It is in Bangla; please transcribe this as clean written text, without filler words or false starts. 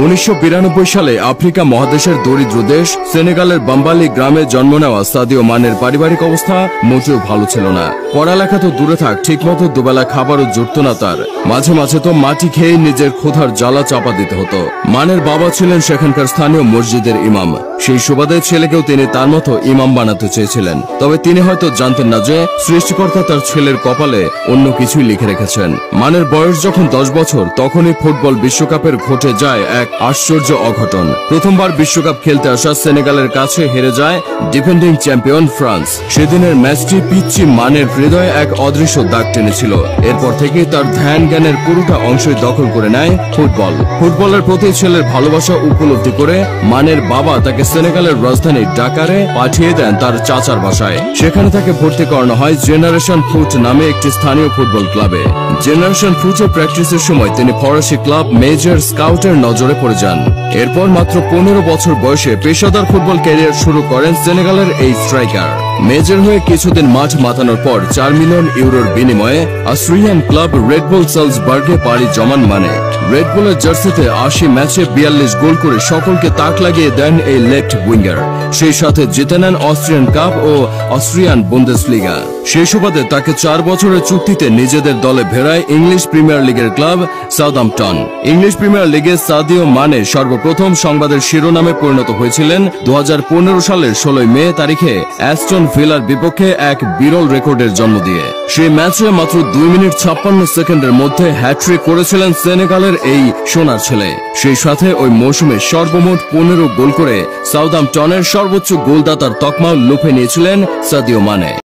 1992 সালে আফ্রিকা মহাদেশের দরিদ্র দেশ সেনেগালের বাম্বালি গ্রামে জন্ম নেওয়া সাদিও মানের পারিবারিক অবস্থা মোটেও ভালো ছিল না। পড়ালেখা তো দূরে থাক, ঠিকমতো দুবেলা খাবারও জুটত না তার। মাঝে মাঝে তো মাটি খেয়ে নিজের ক্ষুধার জ্বালা চাপা দিতে হতো। মানের বাবা ছিলেন সেখানকার স্থানীয় মসজিদের ইমাম। সেই সুবাদে ছেলেকেও তিনি তার মতো ইমাম বানাতে চেয়েছিলেন। তবে তিনি হয়তো জানতেন না যে সৃষ্টিকর্তা তার ছেলের কপালে অন্য কিছুই লিখে রেখেছেন। মানের বয়স যখন 10 বছর, তখনই ফুটবল বিশ্বকাপের ঘটে যায় এক আশ্চর্য অঘটন। প্রথমবার বিশ্বকাপ খেলতে আসা সেনেগালের কাছে হেরে যায় ডিফেন্ডিং চ্যাম্পিয়ন ফ্রান্স। সেদিনের ম্যাচটি পিচ্চি মানের হৃদয়ে এক অদৃশ্য দাগ টেনেছিল। এরপর থেকে তার ধ্যান জ্ঞানের পুরোটা অংশই দখল করে নেয় ফুটবল। ফুটবলের প্রতি ছেলের ভালোবাসা উপলব্ধি করে মানের বাবা তাকে সেনেগালের রাজধানী ডাকারে পাঠিয়ে দেন তার চাচার বাসায়। সেখানে তাকে ভর্তি করানো হয় জেনারেশন ফুট নামে একটি স্থানীয় ফুটবল ক্লাবে। জেনারেশন ফুটে প্র্যাকটিসের সময় তিনি ফরাসি ক্লাব মেজর স্কাউটের নজরে পড়ে যান। এরপর মাত্র 15 বছর বয়সে পেশাদার ফুটবল ক্যারিয়ার শুরু করেন সেনেগালের এই স্ট্রাইকার। মেজর হয়ে কিছুদিন মাঠ মাতানোর পর 4 মিলিয়ন ইউরোর বিনিময়ে অস্ট্রিয়ান ক্লাব রেডবুল সালজবার্গে পাড়ি জমান মানে। রেডবুলের জার্সিতে 80 ম্যাচে 42 গোল করে সকলকে তাক লাগিয়ে দেন এই লেফট উইঙ্গার। সেই সাথে জিতে নেন অস্ট্রিয়ান কাপ ও অস্ট্রিয়ান বুন্দেসলিগা। সেই সুবাদে তাকে 4 বছরের চুক্তিতে নিজেদের দলে ভেড়ায় ইংলিশ প্রিমিয়ার লিগের ক্লাব সাউদাম্পটন। ইংলিশ প্রিমিয়ার লিগে সাদিও মানে সর্বপ্রথম সংবাদের শিরোনামে পরিণত হয়েছিলেন 2015 সালের 16 মে তারিখে অ্যাস্টন ভিলার বিপক্ষে এক বিরল রেকর্ডের জন্ম দিয়ে। সেই ম্যাচে মাত্র 2 মিনিট 56 সেকেন্ডের মধ্যে হ্যাট্রিক করেছিলেন সেনেগালের এই সোনার ছেলে। সেই সাথে ওই মৌসুমে সর্বমোট 15 গোল করে সাউদাম্পটনের সর্বোচ্চ গোলদাতার তকমাও লুফে নিয়েছিলেন সাদিও মানে।